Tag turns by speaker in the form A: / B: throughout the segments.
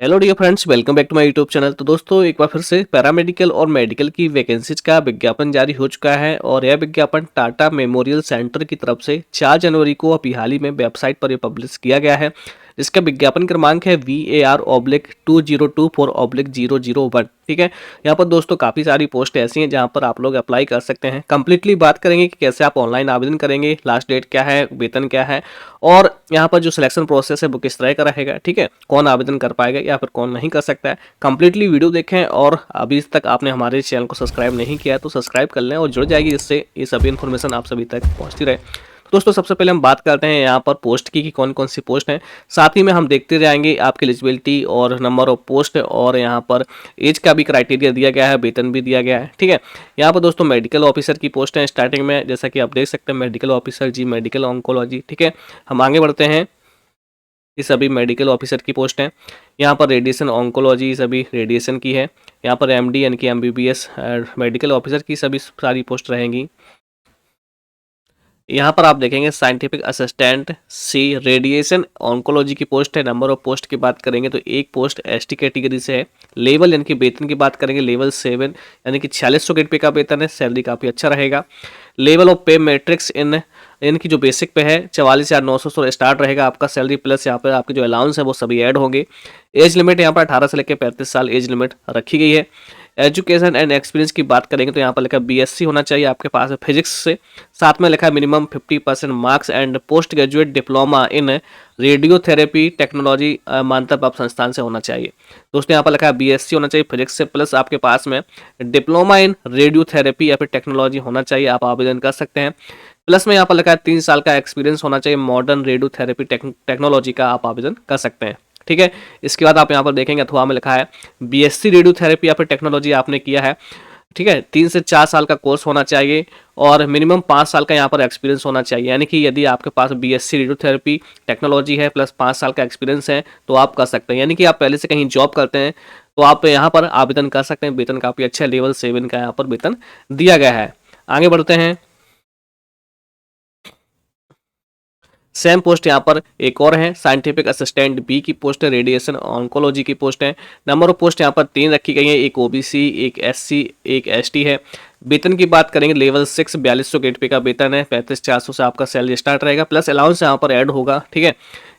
A: Hello dear friends, welcome back to my YouTube channel. तो दोस्तों, एक बार फिर से पैरामेडिकल और मेडिकल की वैकेंसीज का विज्ञापन जारी हो चुका है और यह विज्ञापन टाटा मेमोरियल सेंटर की तरफ से 4 जनवरी को अभी हाल ही में वेबसाइट पर ये पब्लिश किया गया है। इसका विज्ञापन क्रमांक है VAR/2024/001। ठीक है, यहाँ पर दोस्तों काफ़ी सारी पोस्ट ऐसी हैं जहाँ पर आप लोग अप्लाई कर सकते हैं। कंप्लीटली बात करेंगे कि कैसे आप ऑनलाइन आवेदन करेंगे, लास्ट डेट क्या है, वेतन क्या है और यहाँ पर जो सिलेक्शन प्रोसेस है वो किस तरह का रहेगा। ठीक है, कौन आवेदन कर पाएगा या फिर कौन नहीं कर सकता है। कंप्लीटली वीडियो देखें और अभी तक आपने हमारे चैनल को सब्सक्राइब नहीं किया तो सब्सक्राइब कर लें और जुड़ जाएगी, इससे ये सभी इन्फॉर्मेशन आप सभी तक पहुँचती रहे। तो दोस्तों, सबसे पहले हम बात करते हैं यहाँ पर पोस्ट की कि कौन कौन सी पोस्ट हैं। साथ ही में हम देखते जाएंगे आपकी एलिजिबिलिटी और नंबर ऑफ पोस्ट और यहाँ पर एज का भी क्राइटेरिया दिया गया है, वेतन भी दिया गया है। ठीक है, यहाँ पर दोस्तों मेडिकल ऑफिसर की पोस्ट है स्टार्टिंग में, जैसा कि आप देख सकते हैं मेडिकल ऑफिसर जी, मेडिकल ऑन्कोलॉजी। ठीक है, हम आगे बढ़ते हैं। ये सभी मेडिकल ऑफिसर की पोस्ट हैं। यहाँ पर रेडिएशन ऑन्कोलॉजी सभी रेडिएशन की है। यहाँ पर एमडी यानी कि एमबीबीएस मेडिकल ऑफिसर की सभी सारी पोस्ट रहेंगी। यहाँ पर आप देखेंगे scientific assistant C radiation oncology की पोस्ट है। नंबर ऑफ पोस्ट की बात करेंगे तो एक पोस्ट एसटी कैटेगरी से है। लेवल यानी कि वेतन की बात करेंगे लेवल 7 यानी कि 4600 ग्रेड पे का वेतन है। सैलरी काफ़ी अच्छा रहेगा। लेवल ऑफ पे मैट्रिक्स इनकी जो बेसिक पे है 44,900 से स्टार्ट रहेगा आपका सैलरी, प्लस यहाँ पर आपके जो अलाउंस है वो सभी ऐड होंगे। एज लिमिट यहाँ पर 18 से लेकर 35 साल एज लिमिट रखी गई है। एजुकेशन एंड एक्सपीरियंस की बात करेंगे तो यहाँ पर लिखा बीएससी होना चाहिए आपके पास फिजिक्स से। साथ में लिखा है minimum 50% marks and post graduate diploma in radiotherapy technology मान्यता प्राप्त संस्थान से होना चाहिए। दोस्तों, यहाँ पर लिखा है बीएससी होना चाहिए फिजिक्स से, प्लस आपके पास में डिप्लोमा इन रेडियोथेरेपी या फिर टेक्नोलॉजी होना चाहिए, आप आवेदन कर सकते हैं। प्लस में यहाँ पर लिखा है 3 साल का एक्सपीरियंस होना चाहिए मॉडर्न रेडियोथेरेपी टेक्नोलॉजी का, आप आवेदन कर सकते हैं। ठीक है, इसके बाद आप यहाँ पर देखेंगे अथवा में लिखा है बीएससी रेडियोथेरेपी या फिर टेक्नोलॉजी आपने किया है। ठीक है, 3 से 4 साल का कोर्स होना चाहिए और मिनिमम 5 साल का यहाँ पर एक्सपीरियंस होना चाहिए। यानी कि यदि आपके पास बीएससी रेडियोथेरेपी टेक्नोलॉजी है प्लस 5 साल का एक्सपीरियंस है तो आप कर सकते हैं। यानी कि आप पहले से कहीं जॉब करते हैं तो आप यहाँ पर आवेदन कर सकते हैं। वेतन काफ़ी अच्छा है, लेवल 7 का यहाँ पर वेतन दिया गया है। आगे बढ़ते हैं। सेम पोस्ट यहाँ पर एक और है, साइंटिफिक असिस्टेंट बी की पोस्ट है, रेडिएशन ऑन्कोलॉजी की पोस्ट है। नंबर ऑफ पोस्ट यहाँ पर 3 रखी गई है, एक ओबीसी, एक एससी, एक एसटी है। वेतन की बात करेंगे लेवल 6 4200 गेट पे का वेतन है। 35,400 से आपका सैलरी स्टार्ट रहेगा, प्लस अलाउंस यहाँ पर ऐड होगा। ठीक है,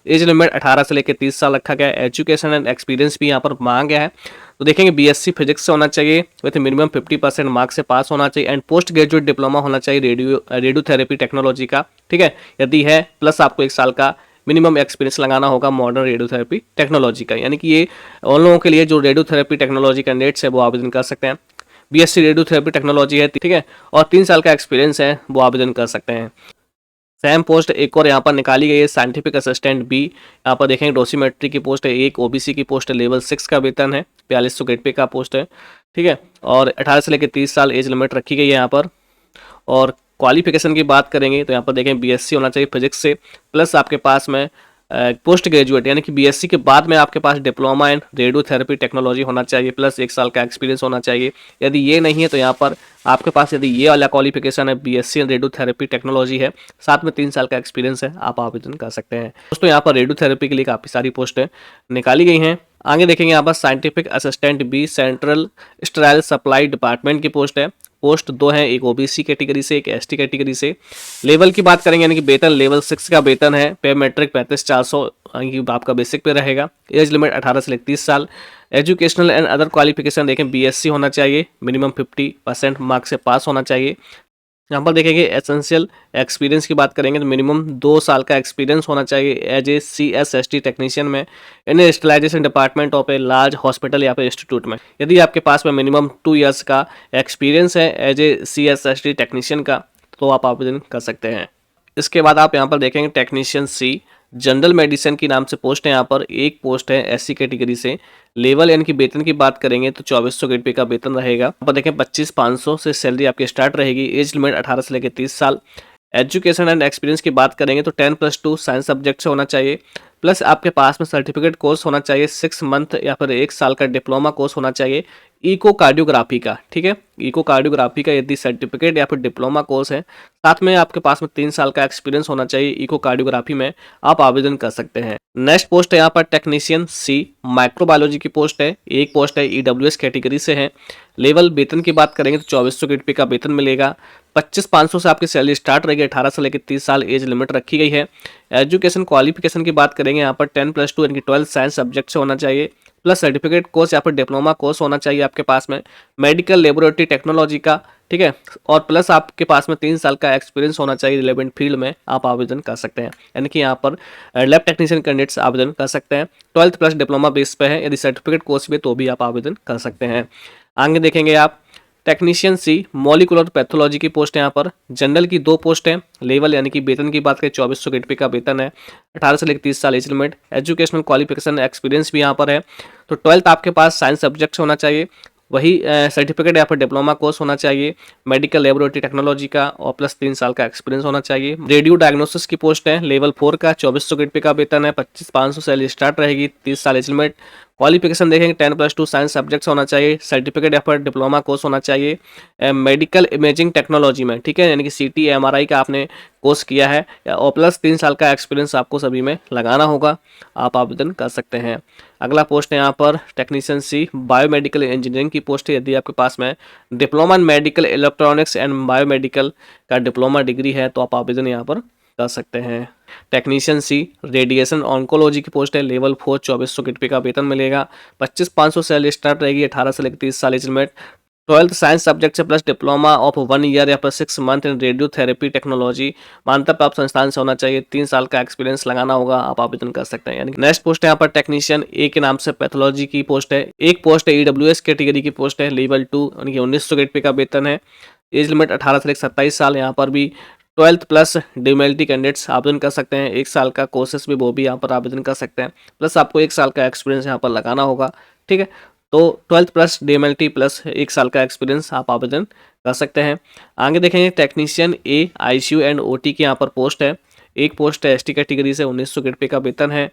A: एज लिमिट 18 से लेकर 30 साल रखा गया है। एजुकेशन एंड एक्सपीरियंस भी यहाँ पर मांगा गया है। तो देखेंगे बीएससी फिजिक्स से होना चाहिए विथ मिनिमम 50% मार्क्स से पास होना चाहिए एंड पोस्ट ग्रेजुएट डिप्लोमा होना चाहिए रेडियोथेरेपी टेक्नोलॉजी का। ठीक है, यदि है प्लस आपको 1 साल का मिनिमम एक्सपीरियंस लगाना होगा मॉडर्न रेडियोथेरेपी टेक्नोलॉजी का। यानी कि ये उन लोगों के लिए जो रेडियोथेरेपी टेक्नोलॉजी कैंडिडेट्स है वो आवेदन कर सकते हैं। बीएससी रेडियोथेरेपी टेक्नोलॉजी है, ठीक है, और 3 साल का एक्सपीरियंस है वो आवेदन कर सकते हैं। सेम पोस्ट एक और यहाँ पर निकाली गई है, साइंटिफिक असिस्टेंट बी। यहाँ पर देखेंगे डोसीमेट्री की पोस्ट है, एक ओबीसी की पोस्ट है, लेवल 6 का वेतन है, 4200 ग्रेड पे का पोस्ट है। ठीक है, और 18 से लेकर 30 साल एज लिमिट रखी गई है यहाँ पर। और क्वालिफिकेशन की बात करेंगे तो यहाँ पर देखें बीएससी होना चाहिए फिजिक्स से, प्लस आपके पास में पोस्ट ग्रेजुएट यानी कि बीएससी के बाद में आपके पास डिप्लोमा इन रेडियोथेरेपी टेक्नोलॉजी होना चाहिए, प्लस 1 साल का एक्सपीरियंस होना चाहिए। यदि ये नहीं है तो यहाँ पर आपके पास यदि ये वाला क्वालिफिकेशन है बीएससी इन रेडियोथेरेपी टेक्नोलॉजी है, साथ में 3 साल का एक्सपीरियंस है, आप आवेदन कर सकते हैं। दोस्तों, यहाँ पर रेडियोथेरेपी के लिए काफ़ी सारी पोस्टें निकाली गई हैं। आगे देखेंगे यहाँ पर scientific assistant B central sterile supply department की पोस्ट है। पोस्ट 2 है, एक ओबीसी कैटेगरी से, एक एसटी कैटेगरी से। लेवल की बात करेंगे यानी कि वेतन लेवल 6 का वेतन है, पे मैट्रिक 35,400 आपका बेसिक पे रहेगा। एज लिमिट 18 से 30 साल। एजुकेशनल एंड अदर क्वालिफिकेशन देखें बीएससी होना चाहिए, मिनिमम 50% मार्क्स से पास होना चाहिए। यहाँ पर देखेंगे एसेंशियल एक्सपीरियंस की बात करेंगे तो मिनिमम 2 साल का एक्सपीरियंस होना चाहिए एज ए CSST टेक्नीशियन में in sterilization department of a large hospital या फिर इंस्टीट्यूट में। यदि आपके पास में मिनिमम 2 ईयर्स का एक्सपीरियंस है एज ए CSST टेक्नीशियन का तो आप आवेदन कर सकते हैं। इसके बाद आप यहाँ पर देखेंगे टेक्नीशियन सी जनरल मेडिसिन की नाम से पोस्ट है। यहाँ पर एक पोस्ट है एससी कैटेगरी से। लेवल यानी कि वेतन की बात करेंगे तो 2400 ग्रेड पे का वेतन रहेगा। यहाँ पर देखें 25,500 से सैलरी आपकी स्टार्ट रहेगी। एज लिमिट 18 से लेकर 30 साल। एजुकेशन एंड एक्सपीरियंस की बात करेंगे तो 10+2 साइंस सब्जेक्ट से होना चाहिए, प्लस आपके पास में सर्टिफिकेट कोर्स होना चाहिए 6 मंथ या फिर 1 साल का डिप्लोमा कोर्स होना चाहिए इकोकार्डियोग्राफी का, ठीक है, इकोकार्डियोग्राफी का यदि सर्टिफिकेट या फिर डिप्लोमा कोर्स है, साथ में आपके पास में 3 साल का एक्सपीरियंस होना चाहिए इकोकार्डियोग्राफी में, आप आवेदन कर सकते हैं। नेक्स्ट पोस्ट है यहाँ पर टेक्नीशियन सी, माइक्रोबायोलॉजी की पोस्ट है, एक पोस्ट है ईडब्ल्यूएस कैटेगरी से है। लेवल वेतन की बात करेंगे तो 2400 रुपये का वेतन मिलेगा। 25,500 से आपकी सैलरी स्टार्ट रहेगी। 18 से लेकर 30 साल एज लिमिट रखी गई है। एजुकेशन क्वालिफिकेशन की बात करेंगे यहाँ पर 10+2 यानी कि 12 साइंस सब्जेक्ट से होना चाहिए, प्लस सर्टिफिकेट कोर्स या फिर डिप्लोमा कोर्स होना चाहिए आपके पास में मेडिकल लेबोरेटरी टेक्नोलॉजी का, ठीक है, और प्लस आपके पास में 3 साल का एक्सपीरियंस होना चाहिए रिलेवेंट फील्ड में, आप आवेदन कर सकते हैं। यानी कि यहाँ पर लैब टेक्नीशियन कैंडिडेट्स आवेदन कर सकते हैं। 12th प्लस डिप्लोमा बेस पे है, यदि सर्टिफिकेट कोर्स भी तो भी आप आवेदन कर सकते हैं। आगे देखेंगे आप टेक्नीशियन सी, मॉलिकुलर पैथोलॉजी की पोस्ट है। यहाँ पर जनरल की 2 पोस्ट है। लेवल यानी कि वेतन की बात करें 2400 रुपये का वेतन है। 18 से लेकर 30 साल age limit. Educational qualification experience भी यहाँ पर है, तो 12th आपके पास साइंस सब्जेक्ट होना चाहिए, वही सर्टिफिकेट या फिर डिप्लोमा कोर्स होना चाहिए मेडिकल लेबोरेटरी टेक्नोलॉजी का, और प्लस 3 साल का एक्सपीरियंस होना चाहिए। रेडियो डायग्नोसिस की पोस्ट है, लेवल 4 का 2400 रुपये का वेतन है। 25,500 सैलरी स्टार्ट रहेगी। 30 साल एज लिमिट। क्वालिफिकेशन देखेंगे 10+2 साइंस सब्जेक्ट्स होना चाहिए, सर्टिफिकेट या फिर डिप्लोमा कोर्स होना चाहिए मेडिकल इमेजिंग टेक्नोलॉजी में, ठीक है, यानी कि CT MRI का आपने कोर्स किया है, और प्लस 3 साल का एक्सपीरियंस आपको सभी में लगाना होगा, आप आवेदन कर सकते हैं। अगला पोस्ट है यहाँ पर टेक्नीशियन सी, बायोमेडिकल इंजीनियरिंग की पोस्ट है। यदि आपके पास में diploma in medical electronics and biomedical का डिप्लोमा डिग्री है तो आप आवेदन यहाँ पर कर सकते हैं। टेक्नीशियन सी, रेडिएशन ऑन्कोलॉजी की पोस्ट है। लेवल 4 2400 रुपये का वेतन मिलेगा। 25,500 सैलरी स्टार्ट रहेगी। 18 से लेकर 30 साल age limit. 12th science subject से प्लस डिप्लोमा ऑफ 1 ईयर या फिर 6 month in radio therapy technology, मान्यता प्राप्त संस्थान से होना चाहिए। 3 साल का एक्सपीरियंस लगाना होगा, आप आवेदन कर सकते हैं। यानी नेक्स्ट पोस्ट है यहाँ पर टेक्नीशियन ए के नाम से पैथोलॉजी की पोस्ट है। एक पोस्ट है EWS कैटेगरी की पोस्ट है। लेवल 2 यानी कि 1900 रुपये का वेतन है। एज लिमिट 18 से लेकर 27 साल। यहाँ पर भी 12th प्लस डिमेल्टी कैंडिडेट्स आवेदन कर सकते हैं। 1 साल का कोर्सेस भी वो भी यहाँ पर आवेदन कर सकते हैं, प्लस आपको 1 साल का एक्सपीरियंस यहाँ पर लगाना होगा, ठीक है। तो 12th प्लस DMLT प्लस 1 साल का एक्सपीरियंस आप आवेदन कर सकते हैं। आगे देखेंगे technician A, ICU and OT की यहाँ पर पोस्ट है। एक पोस्ट है ST कैटेगरी से। 1900 रुपये का वेतन है।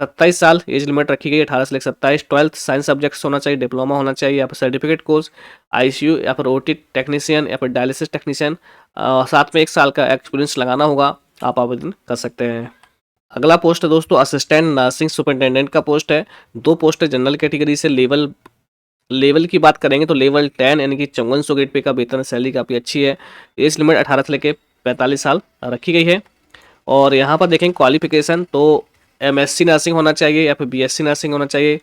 A: 27 साल एज लिमिट रखी गई। 18 से लेकर 27। 12th साइंस सब्जेक्ट्स होना चाहिए, डिप्लोमा होना चाहिए, या फिर सर्टिफिकेट कोर्स ICU या फिर OT टेक्नीशियन या फिर डायलिसिस टेक्नीशियन, साथ में 1 साल का एक्सपीरियंस लगाना होगा, आप आवेदन कर सकते हैं। अगला पोस्ट है दोस्तों असिस्टेंट नर्सिंग सुपरिटेंडेंट का पोस्ट है। 2 पोस्ट है जनरल कैटेगरी से। लेवल की बात करेंगे तो लेवल 10 यानी कि 5400 रुपये का वेतन, सैलरी काफ़ी अच्छी है। एज लिमिट 18 से लेकर 45 साल रखी गई है। और यहाँ पर देखेंगे क्वालिफिकेशन तो MSc नर्सिंग होना चाहिए या फिर BSc नर्सिंग होना चाहिए,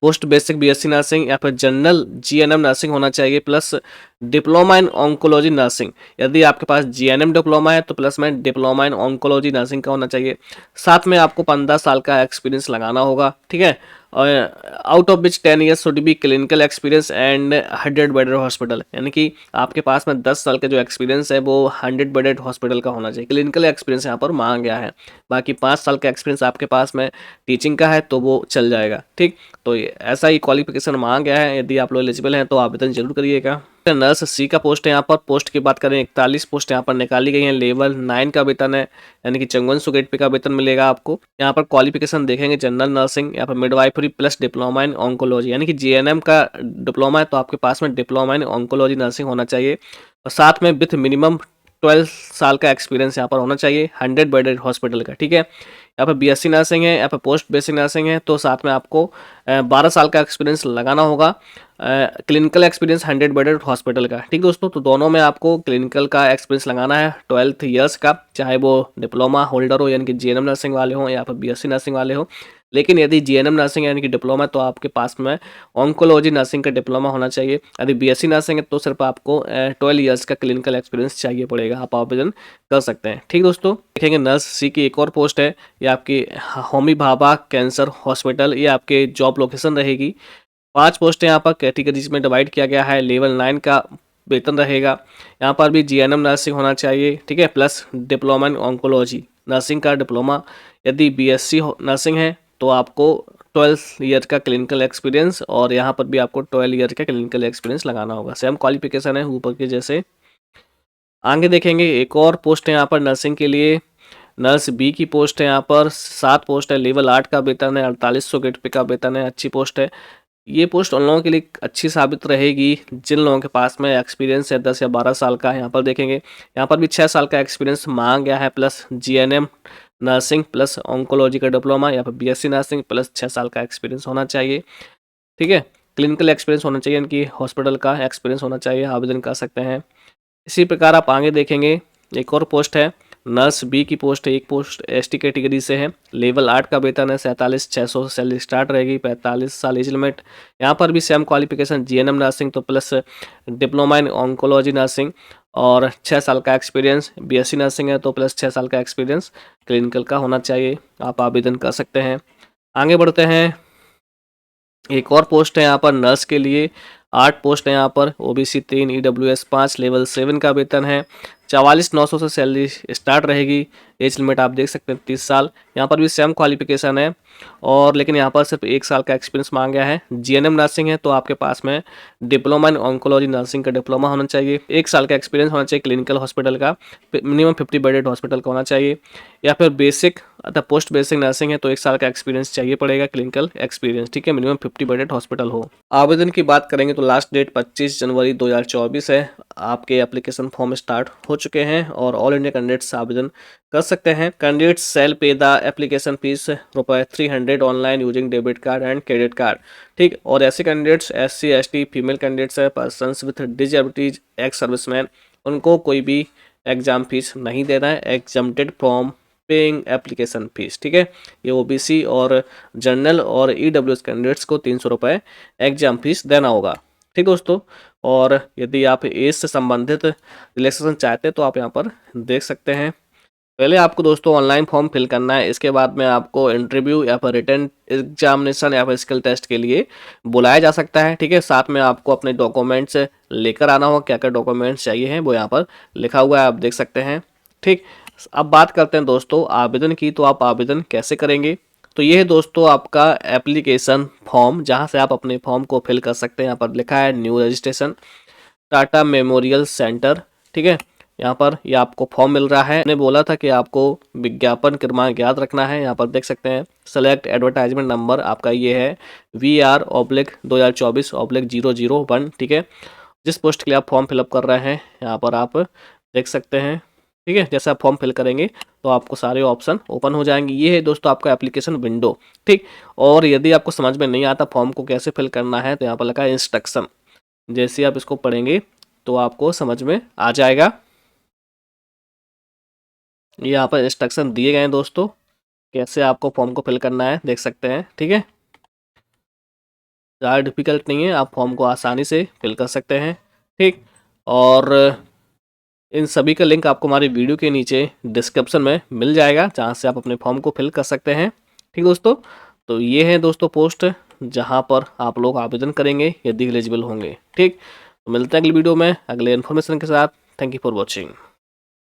A: पोस्ट बेसिक BSc नर्सिंग या फिर जनरल GNM नर्सिंग होना चाहिए, plus diploma in oncology nursing. यदि आपके पास GNM डिप्लोमा है तो प्लस में डिप्लोमा इन ऑन्कोलॉजी नर्सिंग का होना चाहिए। साथ में आपको 15 साल का एक्सपीरियंस लगाना होगा, ठीक है। Out of which 10 years should be clinical experience and 100 bedded hospital, यानी कि आपके पास में 10 साल का जो एक्सपीरियंस है वो 100 बेडेड हॉस्पिटल का होना चाहिए। क्लिनिकल एक्सपीरियंस यहाँ पर मांगा गया है। बाकी 5 साल का एक्सपीरियंस आपके पास में टीचिंग का है तो वो चल जाएगा, ठीक। तो ऐसा ही क्वालिफिकेशन मांगा गया है। यदि आप लोग एलिजिबल हैं तो आवेदन जरूर करिएगा। नर्स सी का पोस्ट है। यहाँ पर पोस्ट की बात करें 41 पोस्ट यहाँ पर निकाली गई हैं। लेवल 9 का वेतन है, यानी कि 5400 रुपये का वेतन मिलेगा आपको। यहाँ पर क्वालिफिकेशन देखेंगे जनरल नर्सिंग या फिर midwifery plus diploma in oncology, यानी कि GNM का डिप्लोमा है तो आपके पास में डिप्लोमा इन ऑन्कोलॉजी नर्सिंग होना चाहिए, और साथ में विथ मिनिमम 12 साल का एक्सपीरियंस यहाँ पर होना चाहिए 100 बेडेड हॉस्पिटल का, ठीक है। यहाँ पर BSc नर्सिंग है, यहाँ पर पोस्ट बेसिक नर्सिंग है तो साथ में आपको 12 साल का एक्सपीरियंस लगाना होगा। क्लिनिकल एक्सपीरियंस 100 बेडेड हॉस्पिटल का, ठीक दोस्तों। तो दोनों में आपको क्लिनिकल का एक्सपीरियंस लगाना है 12 ईयर्स का, चाहे वो डिप्लोमा होल्डर हो यानी कि GNM नर्सिंग वाले हो या फिर BSc नर्सिंग वाले हो। लेकिन यदि GNM नर्सिंग यानी कि डिप्लोमा तो आपके पास में ऑन्कोलॉजी नर्सिंग का डिप्लोमा होना चाहिए। यदि BSc नर्सिंग है तो सिर्फ आपको 12 ईयर्स का क्लिनिकल एक्सपीरियंस चाहिए पड़ेगा, आप आवेदन कर सकते हैं, ठीक दोस्तों। देखेंगे नर्स सी की एक और पोस्ट है, ये आपकी होमी भाभा कैंसर हॉस्पिटल, ये आपके जॉब लोकेशन रहेगी। 5 पोस्टें यहाँ पर कैटेगरीज में डिवाइड किया गया है। लेवल 9 का वेतन रहेगा। यहाँ पर भी GNM नर्सिंग होना चाहिए, ठीक है, plus diploma in oncology nursing का डिप्लोमा। यदि BSc नर्सिंग है तो आपको 12 ईयर का क्लिनिकल एक्सपीरियंस, और यहाँ पर भी आपको 12 ईयर का क्लिनिकल एक्सपीरियंस लगाना होगा। सेम क्वालिफिकेशन है ऊपर के जैसे। आगे देखेंगे एक और पोस्ट है यहाँ पर नर्सिंग के लिए। नर्स B की पोस्ट है। यहाँ पर 7 पोस्ट है। लेवल 8 का वेतन है। 4800 रुपये का वेतन है, अच्छी पोस्ट है। ये पोस्ट उन लोगों के लिए अच्छी साबित रहेगी जिन लोगों के पास में एक्सपीरियंस है 10 या 12 साल का। यहाँ पर देखेंगे, यहाँ पर भी 6 साल का एक्सपीरियंस मांगा गया है, plus GNM nursing plus oncology का डिप्लोमा या फिर बीएससी नर्सिंग प्लस 6 साल का एक्सपीरियंस होना चाहिए। ठीक है, क्लिनिकल एक्सपीरियंस होना चाहिए, इनकी हॉस्पिटल का एक्सपीरियंस होना चाहिए, आवेदन कर सकते हैं। इसी प्रकार आप आगे देखेंगे, एक और पोस्ट है नर्स बी की पोस्ट है। एक पोस्ट एसटी कैटेगरी से है, लेवल 8 का वेतन है, 47,600 से सैलरी स्टार्ट रहेगी, 45 साल एज लिमिट। यहाँ पर भी सेम क्वालिफिकेशन जीएनएम नर्सिंग तो plus diploma in oncology nursing और 6 साल का एक्सपीरियंस। बीएससी नर्सिंग है तो प्लस 6 साल का एक्सपीरियंस क्लिनिकल का होना चाहिए, आप आवेदन कर सकते हैं। आगे बढ़ते हैं, एक और पोस्ट है यहाँ पर नर्स के लिए, 8 पोस्ट है यहाँ पर, ओबीसी 3, ईडब्ल्यूएस 5, लेवल 7 का वेतन है, 44,900 से सैलरी स्टार्ट रहेगी, एज लिमिट आप देख सकते हैं 30 साल। यहाँ पर भी सेम क्वालिफिकेशन है और लेकिन यहाँ पर सिर्फ 1 साल का एक्सपीरियंस मांगा गया है। जीएनएम नर्सिंग है तो आपके पास में डिप्लोमा इन ऑन्कोलॉजी नर्सिंग का डिप्लोमा होना चाहिए, 1 साल का एक्सपीरियंस होना चाहिए क्लिनिकल हॉस्पिटल का, मिनिमम 50 बेडेड हॉस्पिटल का होना चाहिए, या फिर बेसिक अतः पोस्ट बेसिक नर्सिंग है तो 1 साल का एक्सपीरियंस चाहिए पड़ेगा, क्लिनिकल एक्सपीरियंस। ठीक है, मिनिमम 50 बेडेड हॉस्पिटल हो। आवेदन की बात करेंगे तो लास्ट डेट 25 जनवरी 2024 है। आपके एप्लीकेशन फॉर्म स्टार्ट हो चुके हैं और ऑल इंडिया कैंडिडेट्स आवेदन कर सकते हैं। Candidates shall pay the application fee ₹300 online using debit card and credit card. ठीक, और ऐसे candidates SC ST female candidates है, persons with disabilities, ex serviceman, उनको कोई भी एग्जाम फीस नहीं देना है, exempted from paying application fee. ठीक है, ये ओबीसी और जनरल और ईडब्ल्यूएस कैंडिडेट्स को 300 रुपये एग्जाम फीस देना होगा। ठीक दोस्तों, और यदि आप एज से संबंधित रिलैक्सेशन चाहते हैं तो आप यहाँ पर देख सकते हैं। पहले आपको दोस्तों ऑनलाइन फॉर्म फिल करना है, इसके बाद में आपको इंटरव्यू या फिर रिटन एग्जामिनेशन या फिर स्किल टेस्ट के लिए बुलाया जा सकता है। ठीक है, साथ में आपको अपने डॉक्यूमेंट्स लेकर आना होगा, क्या क्या डॉक्यूमेंट्स चाहिए हैं वो यहाँ पर लिखा हुआ है, आप देख सकते हैं। ठीक, अब बात करते हैं दोस्तों आवेदन की, तो आप आवेदन कैसे करेंगे। तो ये है दोस्तों आपका एप्लीकेशन फॉर्म, जहाँ से आप अपने फॉर्म को फिल कर सकते हैं। यहाँ पर लिखा है new registration Tata memorial centre. ठीक है, यहाँ पर ये आपको फॉर्म मिल रहा है। मैंने बोला था कि आपको विज्ञापन क्रमांक याद रखना है, यहाँ पर देख सकते हैं सेलेक्ट एडवर्टाइजमेंट नंबर आपका ये है VR/2024/001। ठीक है, जिस पोस्ट के लिए आप फॉर्म फिलअप कर रहे हैं यहाँ पर आप देख सकते हैं। ठीक है, जैसे आप फॉर्म फिल करेंगे तो आपको सारे ऑप्शन ओपन हो जाएंगे। ये है दोस्तों आपका एप्लीकेशन विंडो। ठीक, और यदि आपको समझ में नहीं आता फॉर्म को कैसे फिल करना है तो यहाँ पर लिखा है इंस्ट्रक्शन, जैसे आप इसको पढ़ेंगे तो आपको समझ में आ जाएगा। यहाँ पर इंस्ट्रक्शन दिए गए हैं दोस्तों, कैसे आपको फॉर्म को फिल करना है, देख सकते हैं। ठीक है, ज़्यादा डिफिकल्ट नहीं है, आप फॉर्म को आसानी से फिल कर सकते हैं। ठीक, और इन सभी का लिंक आपको हमारी वीडियो के नीचे डिस्क्रिप्शन में मिल जाएगा, जहाँ से आप अपने फॉर्म को फिल कर सकते हैं। ठीक दोस्तों, तो ये है दोस्तों पोस्ट जहाँ पर आप लोग आवेदन करेंगे यदि एलिजिबल होंगे। ठीक, तो मिलते हैं अगली वीडियो में अगले इन्फॉर्मेशन के साथ। Thank you for watching.